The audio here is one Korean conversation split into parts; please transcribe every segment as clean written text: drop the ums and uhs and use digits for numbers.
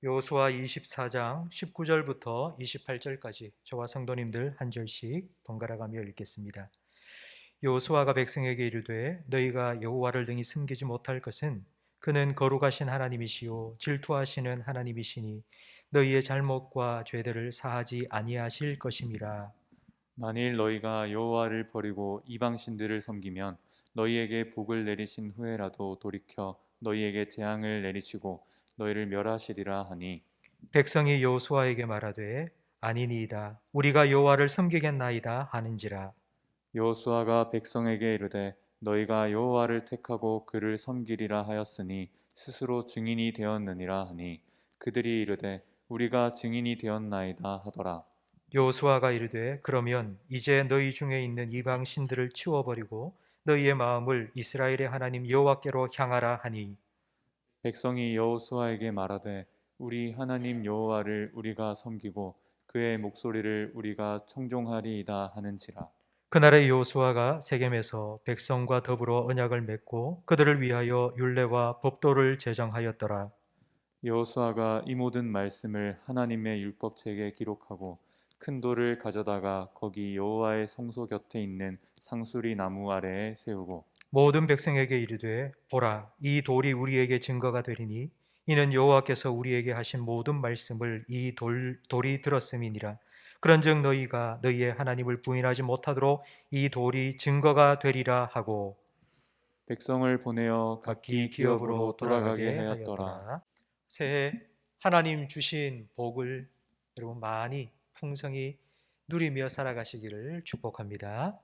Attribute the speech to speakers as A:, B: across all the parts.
A: 여호수아 24장 19절부터 28절까지 저와 성도님들 한 절씩 번갈아 가며 읽겠습니다. 여호수아가 백성에게 이르되 너희가 여호와를 능히 숨기지 못할 것은 그는 거룩하신 하나님이시요 질투하시는 하나님이시니 너희의 잘못과 죄들을 사하지 아니하실 것임이라.
B: 만일 너희가 여호와를 버리고 이방 신들을 섬기면 너희에게 복을 내리신 후에라도 돌이켜 너희에게 재앙을 내리시고 너희를 멸하시리라 하니,
A: 백성이 여호수아에게 말하되 아니니이다 우리가 여호와를 섬기겠나이다 하는지라.
B: 여호수아가 백성에게 이르되 너희가 여호와를 택하고 그를 섬기리라 하였으니 스스로 증인이 되었느니라 하니, 그들이 이르되 우리가 증인이 되었나이다 하더라.
A: 여호수아가 이르되 그러면 이제 너희 중에 있는 이방 신들을 치워버리고 너희의 마음을 이스라엘의 하나님 여호와께로 향하라 하니,
B: 백성이 여호수아에게 말하되 우리 하나님 여호와를 우리가 섬기고 그의 목소리를 우리가 청종하리이다 하는지라.
A: 그날에 여호수아가 세겜에서 백성과 더불어 언약을 맺고 그들을 위하여 율례와 법도를 제정하였더라.
B: 여호수아가 이 모든 말씀을 하나님의 율법책에 기록하고 큰 돌을 가져다가 거기 여호와의 성소 곁에 있는 상수리 나무 아래에 세우고,
A: 모든 백성에게 이르되 보라 이 돌이 우리에게 증거가 되리니 이는 여호와께서 우리에게 하신 모든 말씀을 이 돌이 들었음이니라. 그런즉 너희가 너희의 하나님을 부인하지 못하도록 이 돌이 증거가 되리라 하고
B: 백성을 보내어
A: 각기
B: 각기
A: 기업으로
B: 기업으로 돌아가게
A: 돌아가게
B: 하였더라.
A: 하였더라. 새해 하나님 주신 복을 여러분 많이 풍성히 누리며 살아가시기를 축복합니다.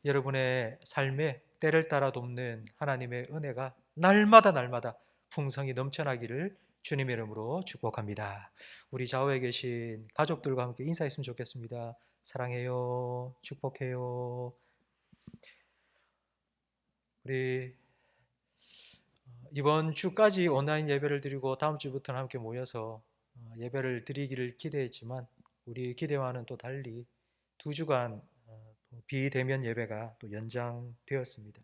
A: 여러분의 삶에 때를 따라 돕는 하나님의 은혜가 날마다 풍성히 넘쳐나기를 주님의 이름으로 축복합니다. 우리 좌우에 계신 가족들과 함께 인사했으면 좋겠습니다. 사랑해요. 축복해요. 우리 이번 주까지 온라인 예배를 드리고 다음 주부터는 함께 모여서 예배를 드리기를 기대했지만 우리 기대와는 또 달리 2주간 비대면 예배가 또 연장되었습니다.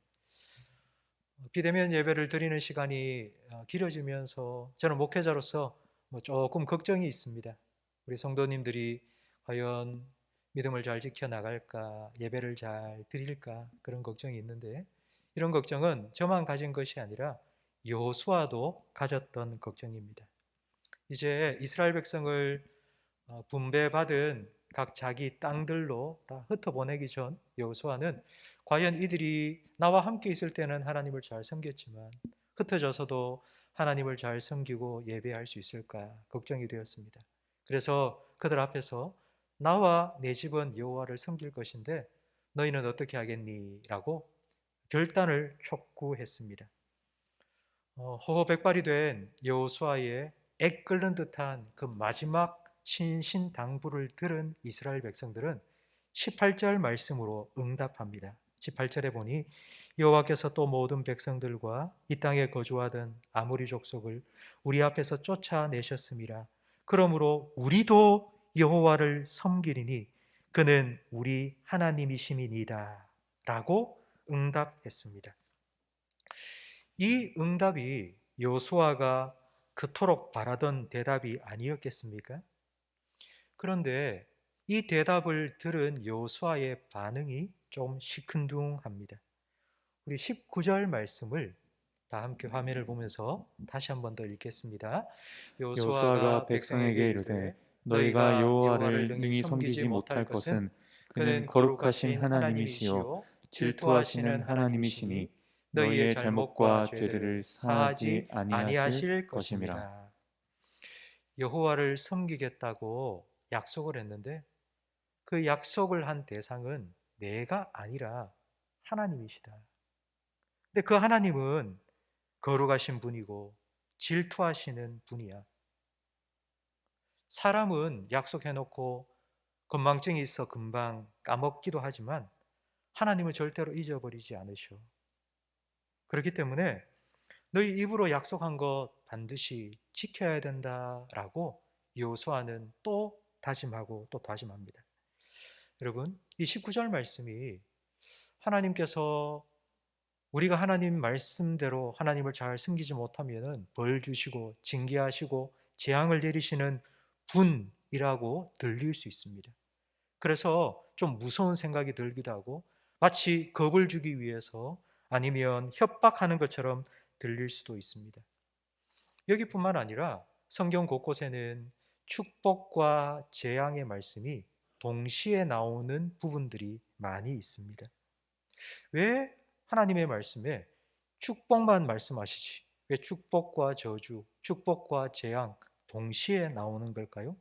A: 비대면 예배를 드리는 시간이 길어지면서 저는 목회자로서 조금 걱정이 있습니다. 우리 성도님들이 과연 믿음을 잘 지켜나갈까, 예배를 잘 드릴까 그런 걱정이 있는데 이런 걱정은 저만 가진 것이 아니라 여호수아도 가졌던 걱정입니다. 이제 이스라엘 백성을 분배받은 각 자기 땅들로 다 흩어보내기 전 여호수아는 과연 이들이 나와 함께 있을 때는 하나님을 잘 섬겼지만 흩어져서도 하나님을 잘 섬기고 예배할 수 있을까 걱정이 되었습니다. 그래서 그들 앞에서 나와 내 집은 여호와를 섬길 것인데 너희는 어떻게 하겠니? 라고 결단을 촉구했습니다. 호호백발이 된 여호수아의 액 끓는 듯한 그 마지막 신신당부를 들은 이스라엘 백성들은 18절 말씀으로 응답합니다. 18절에 보니 여호와께서 또 모든 백성들과 이 땅에 거주하던 아모리 족속을 우리 앞에서 쫓아내셨음이라. 그러므로 우리도 여호와를 섬기리니 그는 우리 하나님이심이니이다 라고 응답했습니다. 이 응답이 여호수아가 그토록 바라던 대답이 아니었겠습니까? 그런데 이 대답을 들은 여호수아의 반응이 좀 시큰둥합니다. 우리 19절 말씀을 다 함께 화면을 보면서 다시 한 번 더 읽겠습니다.
B: 여호수아가
A: 여호수아가 백성에게
B: 백성에게 이르되
A: 이르되
B: 너희가
A: 너희가 여호와를
B: 여호와를
A: 능히
B: 능히
A: 섬기지
B: 섬기지
A: 못할
B: 못할
A: 것은
B: 것은 그는
A: 그는
B: 거룩하신
A: 거룩하신
B: 하나님이시요
A: 하나님이시요
B: 질투하시는
A: 질투하시는
B: 하나님이시니
A: 하나님이시니 너희의
B: 너희의
A: 잘못과
B: 잘못과
A: 죄들을
B: 죄들을 사하지
A: 사하지
B: 아니하실
A: 아니하실
B: 것임이라.
A: 것입니다. 여호와를 섬기겠다고 약속을 했는데 그 약속을 한 대상은 내가 아니라 하나님이시다. 근데 그 하나님은 거룩하신 분이고 질투하시는 분이야. 사람은 약속해놓고 건망증이 있어 금방 까먹기도 하지만 하나님은 절대로 잊어버리지 않으셔. 그렇기 때문에 너희 입으로 약속한 것 반드시 지켜야 된다라고 여호수아는 또 다짐하고 또 다짐합니다. 여러분, 이 19절 말씀이 하나님께서 우리가 하나님 말씀대로 하나님을 잘 섬기지 못하면 벌 주시고 징계하시고 재앙을 내리시는 분이라고 들릴 수 있습니다. 그래서 좀 무서운 생각이 들기도 하고 마치 겁을 주기 위해서 아니면 협박하는 것처럼 들릴 수도 있습니다. 여기뿐만 아니라 성경 곳곳에는 축복과 재앙의 말씀이 동시에 나오는 부분들이 많이 있습니다. 왜 하나님의 말씀에 축복만 말씀하시지? 왜 축복과 저주, 축복과 재앙 동시에 나오는 걸까요?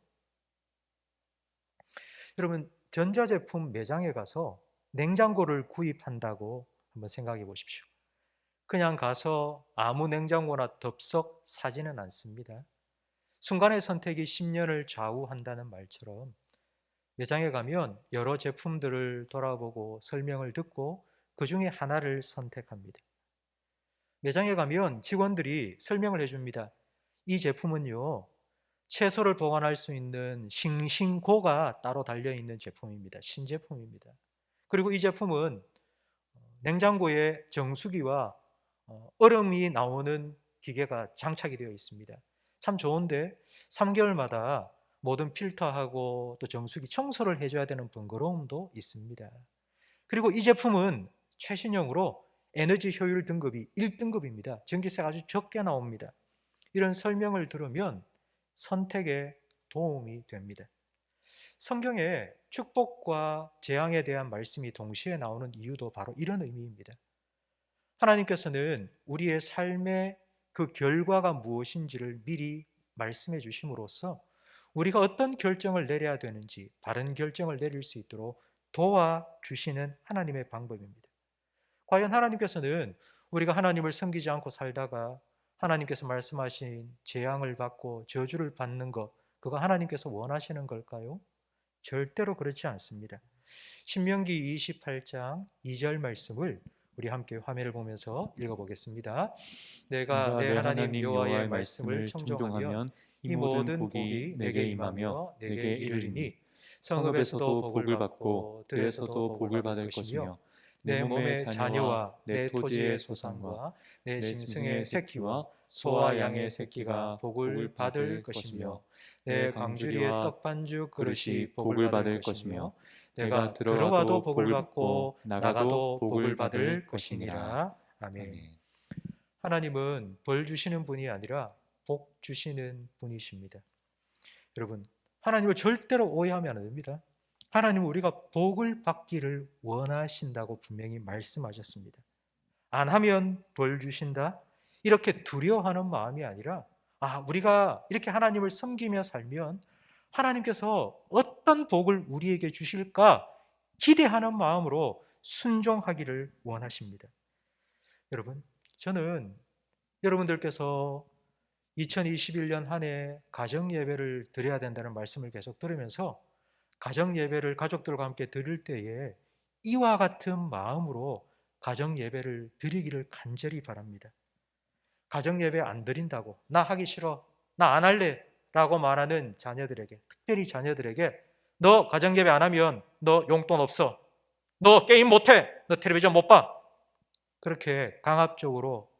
A: 여러분, 전자제품 매장에 가서 냉장고를 구입한다고 한번 생각해 보십시오. 그냥 가서 아무 냉장고나 덥석 사지는 않습니다. 순간의 선택이 10년을 좌우한다는 말처럼 매장에 가면 여러 제품들을 돌아보고 설명을 듣고 그 중에 하나를 선택합니다. 매장에 가면 직원들이 설명을 해줍니다. 이 제품은요, 채소를 보관할 수 있는 싱싱고가 따로 달려있는 제품입니다. 신제품입니다. 그리고 이 제품은 냉장고에 정수기와 얼음이 나오는 기계가 장착이 되어 있습니다. 참 좋은데 3개월마다 모든 필터하고 또 정수기 청소를 해줘야 되는 번거로움도 있습니다. 그리고 이 제품은 최신형으로 에너지 효율 등급이 1등급입니다. 전기세가 아주 적게 나옵니다. 이런 설명을 들으면 선택에 도움이 됩니다. 성경에 축복과 재앙에 대한 말씀이 동시에 나오는 이유도 바로 이런 의미입니다. 하나님께서는 우리의 삶의 그 결과가 무엇인지를 미리 말씀해 주심으로써 우리가 어떤 결정을 내려야 되는지 바른 결정을 내릴 수 있도록 도와주시는 하나님의 방법입니다. 과연 하나님께서는 우리가 하나님을 섬기지 않고 살다가 하나님께서 말씀하신 재앙을 받고 저주를 받는 것, 그거 하나님께서 원하시는 걸까요? 절대로 그렇지 않습니다. 신명기 28장 2절 말씀을 우리 함께 화면을 보면서 읽어보겠습니다. 내가 내 하나님 여호와의 말씀을 청종하면 이 모든 복이 내게 임하며 내게 이르리니 성읍에서도 복을 받고 들에서도 복을 받을 것이며 내 몸의 자녀와 내 토지의 소산과 내 짐승의 새끼와 소와 양의 새끼가 복을 받을 것이며 내 광주리의 떡반죽 그릇이 복을 받을 것이며 내가 들어와도 복을 받고 나가도 복을 받을 것이니라. 아멘. 하나님은 벌 주시는 분이 아니라 복 주시는 분이십니다. 여러분, 하나님을 절대로 오해하면 안 됩니다. 하나님은 우리가 복을 받기를 원하신다고 분명히 말씀하셨습니다. 안 하면 벌 주신다? 이렇게 두려워하는 마음이 아니라 우리가 이렇게 하나님을 섬기며 살면 하나님께서 어떤 복을 우리에게 주실까 기대하는 마음으로 순종하기를 원하십니다. 여러분, 저는 여러분들께서 2021년 한 해 가정 예배를 드려야 된다는 말씀을 계속 들으면서 가정 예배를 가족들과 함께 드릴 때에 이와 같은 마음으로 가정 예배를 드리기를 간절히 바랍니다. 가정 예배 안 드린다고, 나 하기 싫어, 나 안 할래 라고 말하는 자녀들에게, 특별히 자녀들에게 너 가정 예배 안 하면 너 용돈 없어, 너 게임 못해, 너 텔레비전 못 봐, 그렇게 강압적으로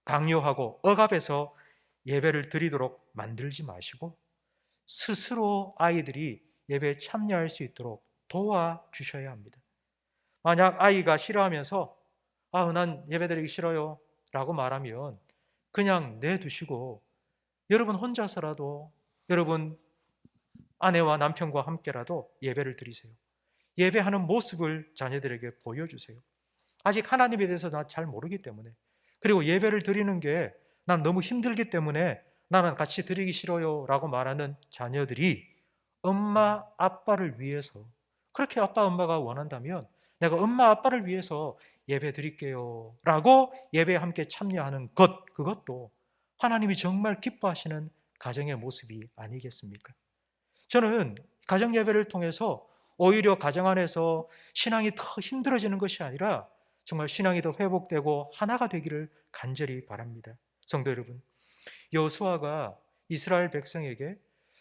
A: 강요하고 억압해서 예배를 드리도록 만들지 마시고 스스로 아이들이 예배에 참여할 수 있도록 도와주셔야 합니다. 만약 아이가 싫어하면서 난 예배드리기 싫어요 라고 말하면 그냥 내두시고 여러분 혼자서라도 여러분 아내와 남편과 함께라도 예배를 드리세요. 예배하는 모습을 자녀들에게 보여주세요. 아직 하나님에 대해서 나 잘 모르기 때문에, 그리고 예배를 드리는 게 난 너무 힘들기 때문에 나는 같이 드리기 싫어요 라고 말하는 자녀들이 엄마 아빠를 위해서, 그렇게 아빠 엄마가 원한다면 내가 엄마 아빠를 위해서 예배 드릴게요 라고 예배에 함께 참여하는 것, 그것도 하나님이 정말 기뻐하시는 가정의 모습이 아니겠습니까? 저는 가정 예배를 통해서 오히려 가정 안에서 신앙이 더 힘들어지는 것이 아니라 정말 신앙이 더 회복되고 하나가 되기를 간절히 바랍니다. 성도 여러분, 여호수아가 이스라엘 백성에게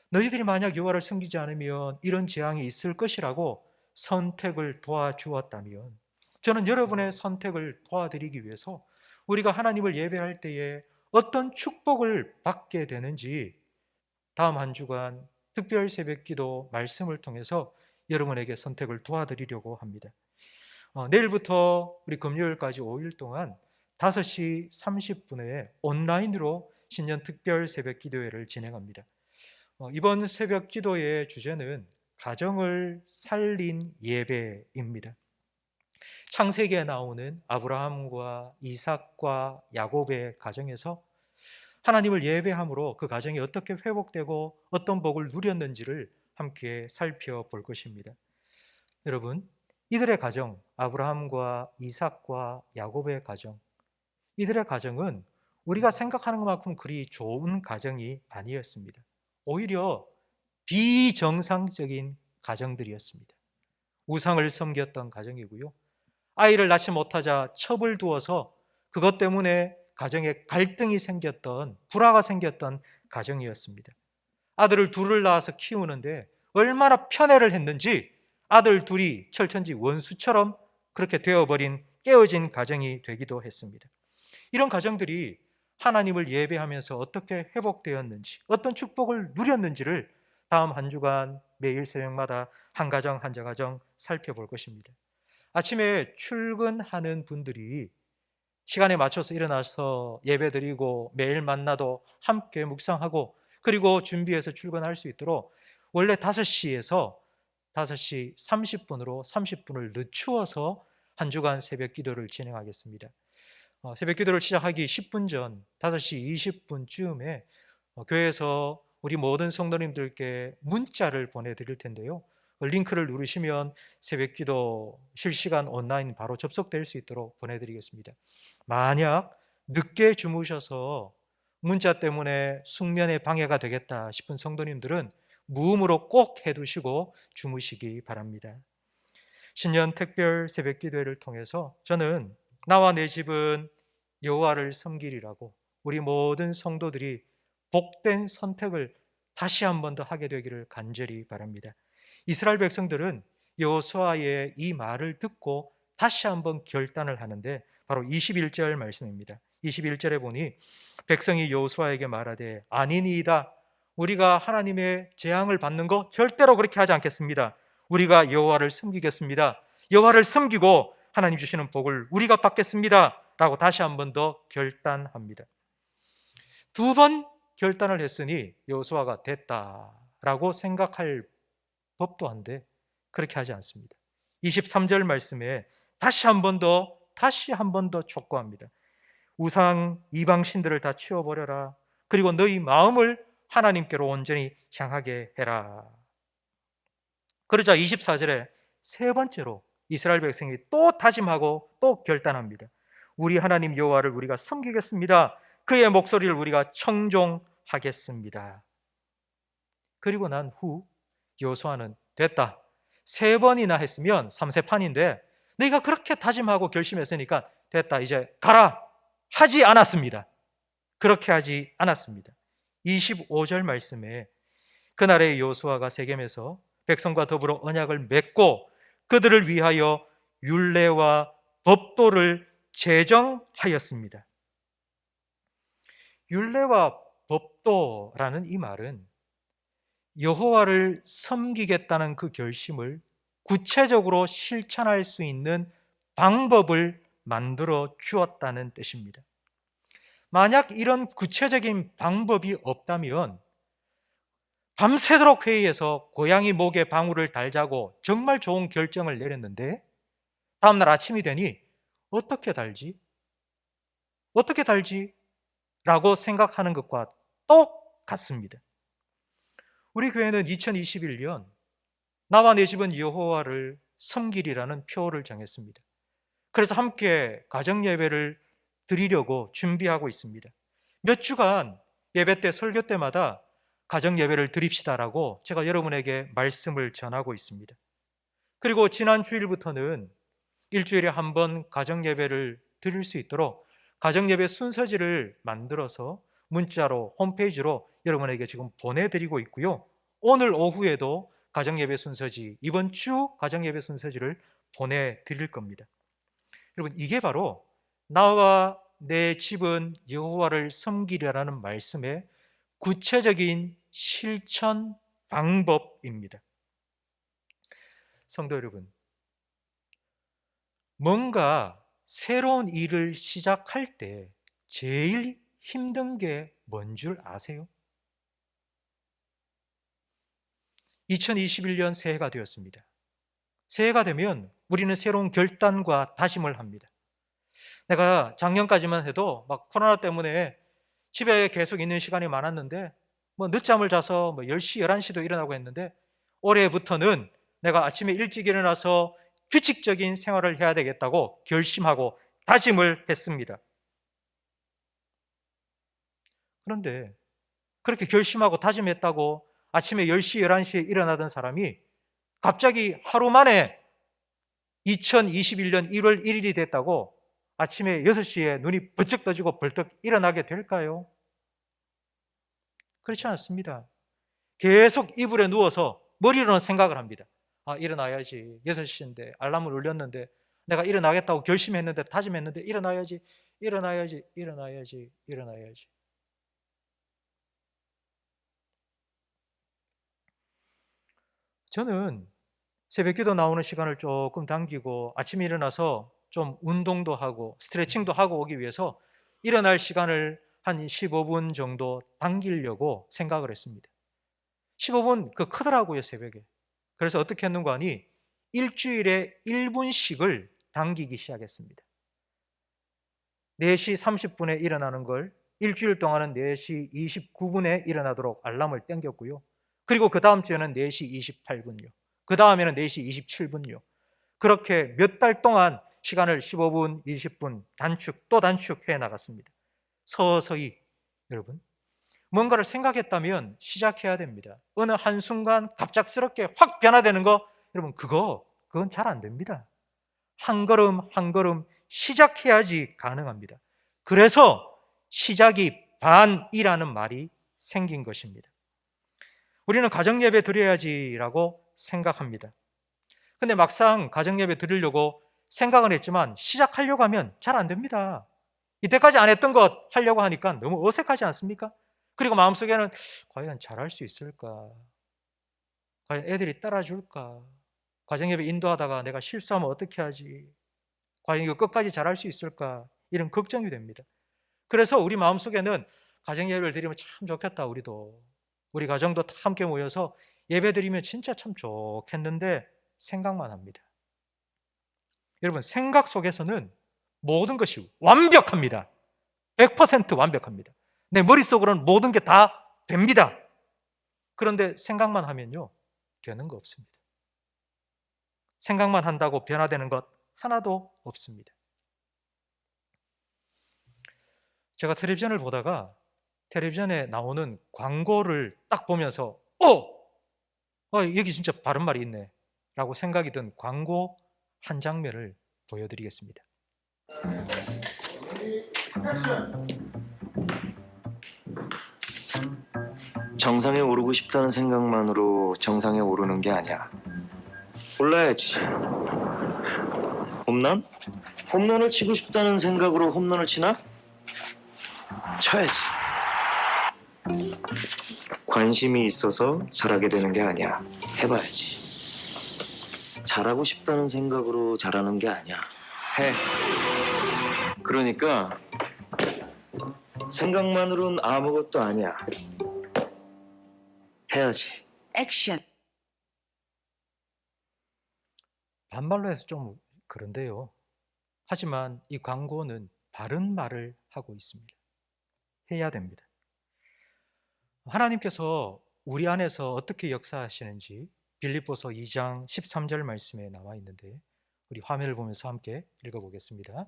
A: 너희들이 만약 여호와를 섬기지 않으면 이런 재앙이 있을 것이라고 선택을 도와주었다면 저는 여러분의 선택을 도와드리기 위해서 우리가 하나님을 예배할 때에 어떤 축복을 받게 되는지 다음 한 주간 특별 새벽기도 말씀을 통해서 여러분에게 선택을 도와드리려고 합니다. 내일부터 우리 금요일까지 5일 동안 5시 30분에 온라인으로 신년 특별 새벽 기도회를 진행합니다. 이번 새벽 기도의 주제는 가정을 살린 예배입니다. 창세기에 나오는 아브라함과 이삭과 야곱의 가정에서 하나님을 예배함으로 그 가정이 어떻게 회복되고 어떤 복을 누렸는지를 함께 살펴볼 것입니다. 여러분, 이들의 가정, 아브라함과 이삭과 야곱의 가정, 이들의 가정은 우리가 생각하는 것만큼 그리 좋은 가정이 아니었습니다. 오히려 비정상적인 가정들이었습니다. 우상을 섬겼던 가정이고요. 아이를 낳지 못하자 첩을 두어서 그것 때문에 가정에 갈등이 생겼던, 불화가 생겼던 가정이었습니다. 아들을 둘을 낳아서 키우는데 얼마나 편애를 했는지 아들 둘이 철천지 원수처럼 그렇게 되어버린 깨어진 가정이 되기도 했습니다. 이런 가정들이 하나님을 예배하면서 어떻게 회복되었는지, 어떤 축복을 누렸는지를 다음 한 주간 매일 새벽마다 한 가정 한 가정 살펴볼 것입니다. 아침에 출근하는 분들이 시간에 맞춰서 일어나서 예배드리고 매일 만나도 함께 묵상하고 그리고 준비해서 출근할 수 있도록 원래 5시에서 5시 30분으로 30분을 늦추어서 한 주간 새벽 기도를 진행하겠습니다. 새벽 기도를 시작하기 10분 전 5시 20분쯤에 교회에서 우리 모든 성도님들께 문자를 보내드릴 텐데요. 링크를 누르시면 새벽기도 실시간 온라인 바로 접속될 수 있도록 보내드리겠습니다. 만약 늦게 주무셔서 문자 때문에 숙면에 방해가 되겠다 싶은 성도님들은 무음으로 꼭 해두시고 주무시기 바랍니다. 신년 특별 새벽기도회를 통해서 저는 나와 내 집은 여호와를 섬기리라고 우리 모든 성도들이 복된 선택을 다시 한 번 더 하게 되기를 간절히 바랍니다. 이스라엘 백성들은 여호수아의 이 말을 듣고 다시 한번 결단을 하는데 바로 21절 말씀입니다. 21절에 보니 백성이 여호수아에게 말하되 아니니이다. 우리가 하나님의 재앙을 받는 거 절대로 그렇게 하지 않겠습니다. 우리가 여호와를 섬기겠습니다. 여호와를 섬기고 하나님 주시는 복을 우리가 받겠습니다. 라고 다시 한 번 더 결단합니다. 2번 결단을 했으니 여호수아가 됐다라고 생각할 법도 한데 그렇게 하지 않습니다. 23절 말씀에 다시 한 번 더 촉구합니다. 우상 이방 신들을 다 치워버려라. 그리고 너희 마음을 하나님께로 온전히 향하게 해라. 그러자 24절에 세 번째로 이스라엘 백성이 또 다짐하고 또 결단합니다. 우리 하나님 여호와를 우리가 섬기겠습니다. 그의 목소리를 우리가 청종하겠습니다. 그리고 난 후 여호수아는 됐다. 3번이나 했으면 3세판인데 네가 그렇게 다짐하고 결심했으니까 됐다. 이제 가라. 하지 않았습니다. 그렇게 하지 않았습니다. 25절 말씀에 그날의 여호수아가 세겜에서 백성과 더불어 언약을 맺고 그들을 위하여 율례와 법도를 제정하였습니다. 율례와 법도라는 이 말은 여호와를 섬기겠다는 그 결심을 구체적으로 실천할 수 있는 방법을 만들어 주었다는 뜻입니다. 만약 이런 구체적인 방법이 없다면 밤새도록 회의해서 고양이 목에 방울을 달자고 정말 좋은 결정을 내렸는데 다음날 아침이 되니 어떻게 달지? 어떻게 달지? 라고 생각하는 것과 똑같습니다. 우리 교회는 2021년 나와 내 집은 여호와를 섬기리라는 표를 정했습니다. 그래서 함께 가정 예배를 드리려고 준비하고 있습니다. 몇 주간 예배 때 설교 때마다 가정 예배를 드립시다라고 제가 여러분에게 말씀을 전하고 있습니다. 그리고 지난 주일부터는 일주일에 한 번 가정 예배를 드릴 수 있도록 가정 예배 순서지를 만들어서 문자로 홈페이지로 여러분에게 지금 보내드리고 있고요. 오늘 오후에도 가정 예배 순서지, 이번 주 가정 예배 순서지를 보내드릴 겁니다. 여러분, 이게 바로 나와 내 집은 여호와를 섬기리라는 말씀의 구체적인 실천 방법입니다. 성도 여러분, 뭔가 새로운 일을 시작할 때 제일 힘든 게 뭔 줄 아세요? 2021년 새해가 되었습니다. 새해가 되면 우리는 새로운 결단과 다짐을 합니다. 내가 작년까지만 해도 막 코로나 때문에 집에 계속 있는 시간이 많았는데 뭐 늦잠을 자서 뭐 10시, 11시도 일어나고 했는데 올해부터는 내가 아침에 일찍 일어나서 규칙적인 생활을 해야 되겠다고 결심하고 다짐을 했습니다. 그런데 그렇게 결심하고 다짐했다고 아침에 10시, 11시에 일어나던 사람이 갑자기 하루 만에 2021년 1월 1일이 됐다고 아침에 6시에 눈이 번쩍 떠지고 벌떡 일어나게 될까요? 그렇지 않습니다. 계속 이불에 누워서 머리로는 생각을 합니다. 아, 일어나야지. 6시인데 알람을 울렸는데 내가 일어나겠다고 결심했는데 다짐했는데 일어나야지. 일어나야지. 일어나야지. 일어나야지. 저는 새벽기도 나오는 시간을 조금 당기고 아침에 일어나서 좀 운동도 하고 스트레칭도 하고 오기 위해서 일어날 시간을 한 15분 정도 당기려고 생각을 했습니다. 15분 크더라고요, 새벽에. 그래서 어떻게 했는가 하니 일주일에 1분씩을 당기기 시작했습니다. 4시 30분에 일어나는 걸 일주일 동안은 4시 29분에 일어나도록 알람을 땡겼고요. 그리고 그 다음 주에는 4시 28분요. 그 다음에는 4시 27분요. 그렇게 몇 달 동안 시간을 15분, 20분 단축 또 단축해 나갔습니다. 서서히 여러분, 뭔가를 생각했다면 시작해야 됩니다. 어느 한순간 갑작스럽게 확 변화되는 거, 여러분 그건 잘 안 됩니다. 한 걸음 한 걸음 시작해야지 가능합니다. 그래서 시작이 반이라는 말이 생긴 것입니다. 우리는 가정예배 드려야지라고 생각합니다. 근데 막상 가정예배 드리려고 생각은 했지만 시작하려고 하면 잘 안 됩니다. 이때까지 안 했던 것 하려고 하니까 너무 어색하지 않습니까? 그리고 마음속에는 과연 잘할 수 있을까? 과연 애들이 따라줄까? 가정예배 인도하다가 내가 실수하면 어떻게 하지? 과연 이거 끝까지 잘할 수 있을까? 이런 걱정이 됩니다. 그래서 우리 마음속에는 가정예배를 드리면 참 좋겠다, 우리도. 우리 가정도 다 함께 모여서 예배 드리면 진짜 참 좋겠는데 생각만 합니다. 여러분, 생각 속에서는 모든 것이 완벽합니다. 100% 완벽합니다. 내 머릿속으로는 모든 게 다 됩니다. 그런데 생각만 하면요, 되는 거 없습니다. 생각만 한다고 변화되는 것 하나도 없습니다. 제가 텔레비전을 보다가 텔레비전에 나오는 광고를 딱 보면서 여기 진짜 바른 말이 있네 라고 생각이 든 광고 한 장면을 보여드리겠습니다.
C: 정상에 오르고 싶다는 생각만으로 정상에 오르는 게 아니야. 올라야지. 홈런? 홈런을 치고 싶다는 생각으로 홈런을 치나? 쳐야지. 관심이 있어서 잘하게 되는 게 아니야. 해봐야지. 잘하고 싶다는 생각으로 잘하는 게 아니야. 해. 그러니까 생각만으로는 아무것도 아니야. 해야지.
D: 액션.
A: 반말로 해서 좀 그런데요. 하지만 이 광고는 바른 말을 하고 있습니다. 해야 됩니다. 하나님께서 우리 안에서 어떻게 역사하시는지 빌립보서 2장 13절 말씀에 나와 있는데 우리 화면을 보면서 함께 읽어보겠습니다.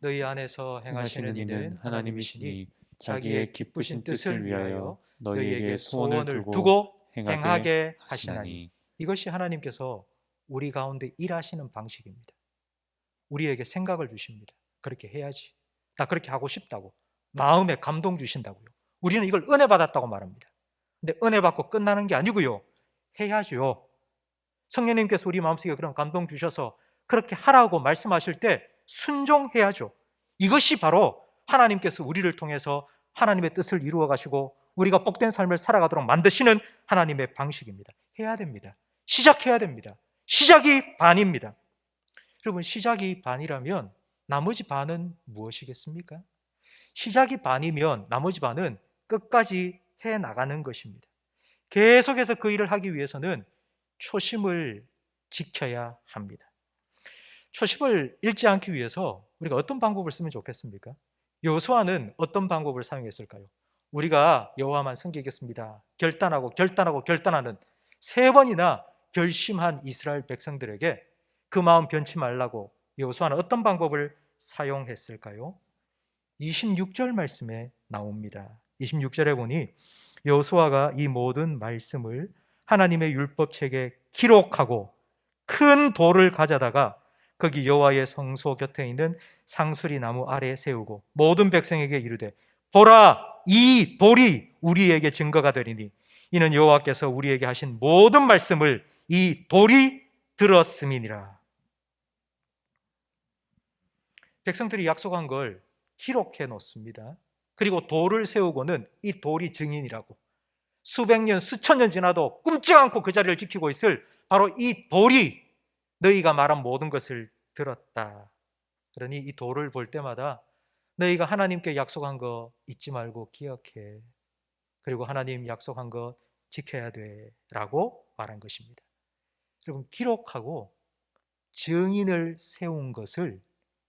A: 너희 안에서 행하시는 이는 하나님이시니 자기의 기쁘신 뜻을 위하여 너희에게 소원을 두고 행하게 하시나니. 이것이 하나님께서 우리 가운데 일하시는 방식입니다. 우리에게 생각을 주십니다. 그렇게 해야지. 나 그렇게 하고 싶다고. 마음에 감동 주신다고요. 우리는 이걸 은혜 받았다고 말합니다. 근데 은혜 받고 끝나는 게 아니고요. 해야죠. 성령님께서 우리 마음속에 그런 감동 주셔서 그렇게 하라고 말씀하실 때 순종해야죠. 이것이 바로 하나님께서 우리를 통해서 하나님의 뜻을 이루어 가시고 우리가 복된 삶을 살아가도록 만드시는 하나님의 방식입니다. 해야 됩니다. 시작해야 됩니다. 시작이 반입니다. 여러분, 시작이 반이라면 나머지 반은 무엇이겠습니까? 시작이 반이면 나머지 반은 끝까지 해 나가는 것입니다. 계속해서 그 일을 하기 위해서는 초심을 지켜야 합니다. 초심을 잃지 않기 위해서 우리가 어떤 방법을 쓰면 좋겠습니까? 여호수아는 어떤 방법을 사용했을까요? 우리가 여호와만 섬기겠습니다. 결단하는 3번이나 결심한 이스라엘 백성들에게 그 마음 변치 말라고 여호수아는 어떤 방법을 사용했을까요? 26절 말씀에 나옵니다. 26절에 보니 여호수아가 이 모든 말씀을 하나님의 율법책에 기록하고 큰 돌을 가져다가 거기 여호와의 성소 곁에 있는 상수리 나무 아래에 세우고 모든 백성에게 이르되 보라, 이 돌이 우리에게 증거가 되리니 이는 여호와께서 우리에게 하신 모든 말씀을 이 돌이 들었음이니라. 백성들이 약속한 걸 기록해 놓습니다. 그리고 돌을 세우고는 이 돌이 증인이라고, 수백 년, 수천 년 지나도 꿈쩍 않고 그 자리를 지키고 있을 바로 이 돌이 너희가 말한 모든 것을 들었다. 그러니 이 돌을 볼 때마다 너희가 하나님께 약속한 거 잊지 말고 기억해. 그리고 하나님 약속한 거 지켜야 돼 라고 말한 것입니다. 여러분, 기록하고 증인을 세운 것을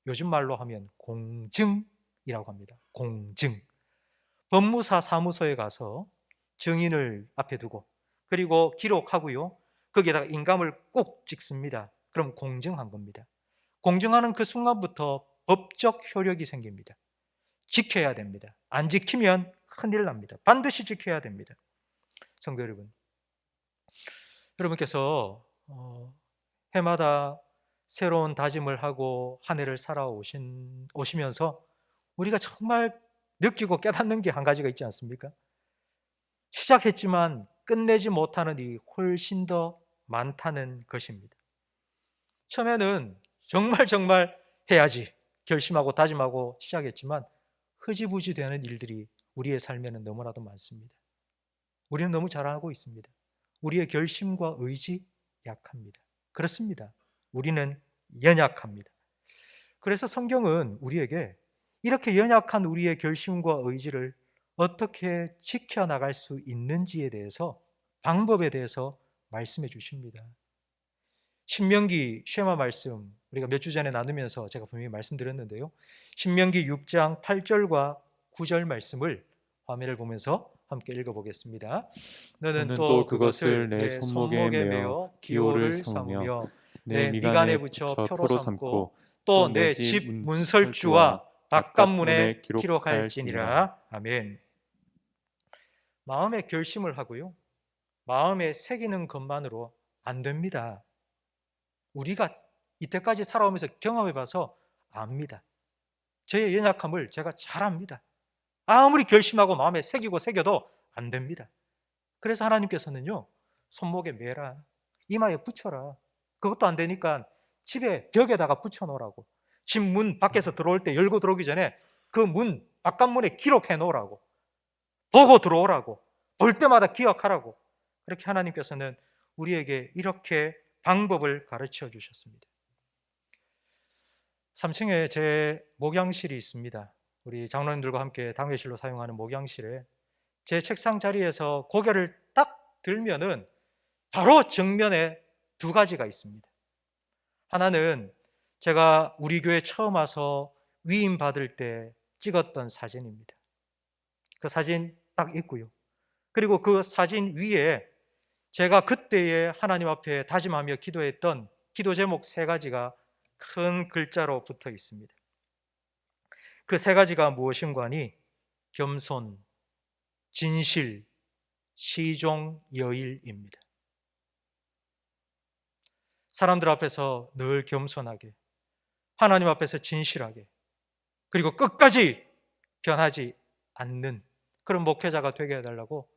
A: 요즘 말로 하면 공증이라고 합니다. 공증. 법무사 사무소에 가서 증인을 앞에 두고 그리고 기록하고요, 거기에다가 인감을 꼭 찍습니다. 그럼 공증한 겁니다. 공증하는 그 순간부터 법적 효력이 생깁니다. 지켜야 됩니다. 안 지키면 큰일 납니다. 반드시 지켜야 됩니다. 성도 여러분, 여러분께서 해마다 새로운 다짐을 하고 한 해를 오시면서 우리가 정말 느끼고 깨닫는 게 한 가지가 있지 않습니까? 시작했지만 끝내지 못하는 일이 훨씬 더 많다는 것입니다. 처음에는 정말 해야지 결심하고 다짐하고 시작했지만 흐지부지 되는 일들이 우리의 삶에는 너무나도 많습니다. 우리는 너무 잘하고 있습니다. 우리의 결심과 의지 약합니다. 그렇습니다. 우리는 연약합니다. 그래서 성경은 우리에게 이렇게 연약한 우리의 결심과 의지를 어떻게 지켜나갈 수 있는지에 대해서, 방법에 대해서 말씀해 주십니다. 신명기 쉐마 말씀 우리가 몇 주 전에 나누면서 제가 분명히 말씀드렸는데요, 신명기 6장 8절과 9절 말씀을 화면을 보면서 함께 읽어보겠습니다. 너는 또 그것을 내 손목에 매어 기호를 삼으며 내 미간에 붙여 표로 삼고 또 내 집 문설주와 바깥문에 기록할지니라. 아멘. 마음에 결심을 하고요, 마음에 새기는 것만으로 안 됩니다. 우리가 이때까지 살아오면서 경험해봐서 압니다. 저의 연약함을 제가 잘 압니다. 아무리 결심하고 마음에 새겨도 안 됩니다. 그래서 하나님께서는요, 손목에 매라, 이마에 붙여라. 그것도 안 되니까 집에 벽에다가 붙여놓으라고, 집 문 밖에서 들어올 때 열고 들어오기 전에 그 문 바깥문에 기록해 놓으라고, 보고 들어오라고, 볼 때마다 기억하라고. 그렇게 하나님께서는 우리에게 이렇게 방법을 가르쳐 주셨습니다. 3층에 제 목양실이 있습니다. 우리 장로님들과 함께 당회실로 사용하는 목양실에 제 책상 자리에서 고개를 딱 들면은 바로 정면에 2가지가 있습니다. 하나는 제가 우리 교회 처음 와서 위임 받을 때 찍었던 사진입니다. 그 사진 딱 있고요. 그리고 그 사진 위에 제가 그때에 하나님 앞에 다짐하며 기도했던 기도 제목 3가지가 큰 글자로 붙어 있습니다. 그 3가지가 무엇인가 하니 겸손, 진실, 시종, 여일입니다. 사람들 앞에서 늘 겸손하게, 하나님 앞에서 진실하게, 그리고 끝까지 변하지 않는 그런 목회자가 되게 해달라고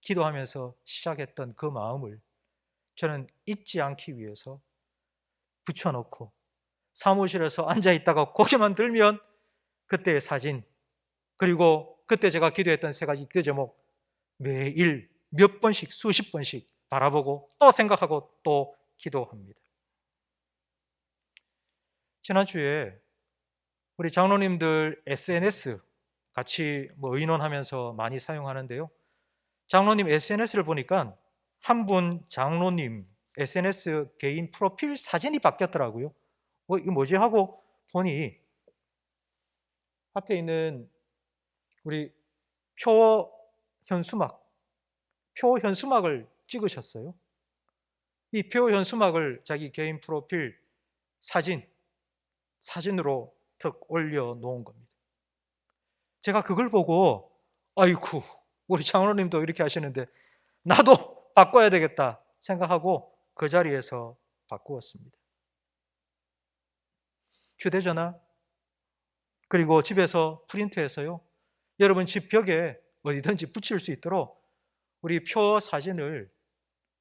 A: 기도하면서 시작했던 그 마음을 저는 잊지 않기 위해서 붙여놓고 사무실에서 앉아있다가 고개만 들면 그때의 사진, 그리고 그때 제가 기도했던 3가지 기도 제목 매일 몇 번씩, 수십 번씩 바라보고 또 생각하고 또 기도합니다. 지난주에 우리 장로님들 SNS 같이 의논하면서 많이 사용하는데요. 장로님 SNS를 보니까 한 분 장로님 SNS 개인 프로필 사진이 바뀌었더라고요. 이게 뭐지 하고 보니 앞에 있는 우리 표현수막을 찍으셨어요. 이 표현수막을 자기 개인 프로필 사진으로 툭 올려놓은 겁니다. 제가 그걸 보고 아이쿠, 우리 장로님도 이렇게 하시는데 나도 바꿔야 되겠다 생각하고 그 자리에서 바꾸었습니다. 휴대전화 그리고 집에서 프린트해서요, 여러분 집 벽에 어디든지 붙일 수 있도록 우리 표 사진을,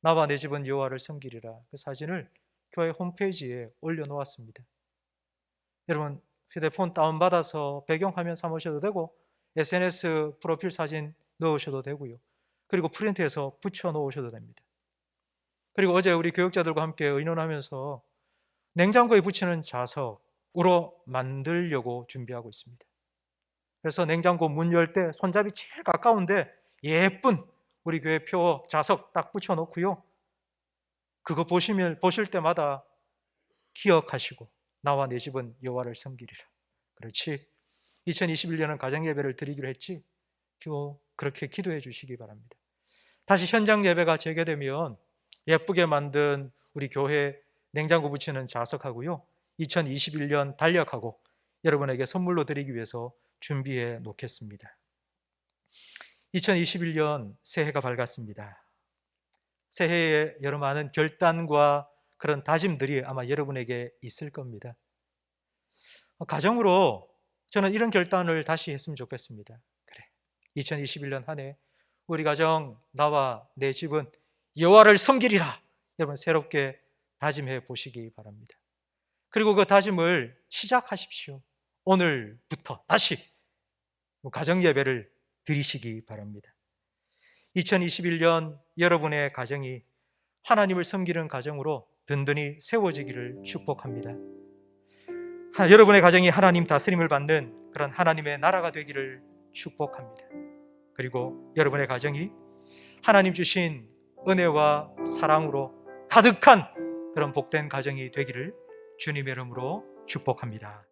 A: 나와 내 집은 여호와를 섬기리라, 그 사진을 교회 홈페이지에 올려놓았습니다. 여러분 휴대폰 다운받아서 배경화면 삼으셔도 되고 SNS 프로필 사진 넣으셔도 되고요. 그리고 프린트해서 붙여 놓으셔도 됩니다. 그리고 어제 우리 교육자들과 함께 의논하면서 냉장고에 붙이는 자석으로 만들려고 준비하고 있습니다. 그래서 냉장고 문 열 때 손잡이 제일 가까운데 예쁜 우리 교회 표 자석 딱 붙여 놓고요. 그거 보실 때마다 기억하시고 나와 내 집은 여호와를 섬기리라. 그렇지, 2021년은 가정예배를 드리기로 했지, 그렇게 기도해 주시기 바랍니다. 다시 현장 예배가 재개되면 예쁘게 만든 우리 교회 냉장고 붙이는 자석하고요, 2021년 달력하고 여러분에게 선물로 드리기 위해서 준비해 놓겠습니다. 2021년 새해가 밝았습니다. 새해에 여러 많은 결단과 그런 다짐들이 아마 여러분에게 있을 겁니다. 가정으로 저는 이런 결단을 다시 했으면 좋겠습니다. 그래, 2021년 한 해 우리 가정, 나와 내 집은 여호와를 섬기리라. 여러분 새롭게 다짐해 보시기 바랍니다. 그리고 그 다짐을 시작하십시오. 오늘부터 다시 가정 예배를 드리시기 바랍니다. 2021년 여러분의 가정이 하나님을 섬기는 가정으로 든든히 세워지기를 축복합니다. 여러분의 가정이 하나님 다스림을 받는 그런 하나님의 나라가 되기를 축복합니다. 그리고 여러분의 가정이 하나님 주신 은혜와 사랑으로 가득한 그런 복된 가정이 되기를 주님의 이름으로 축복합니다.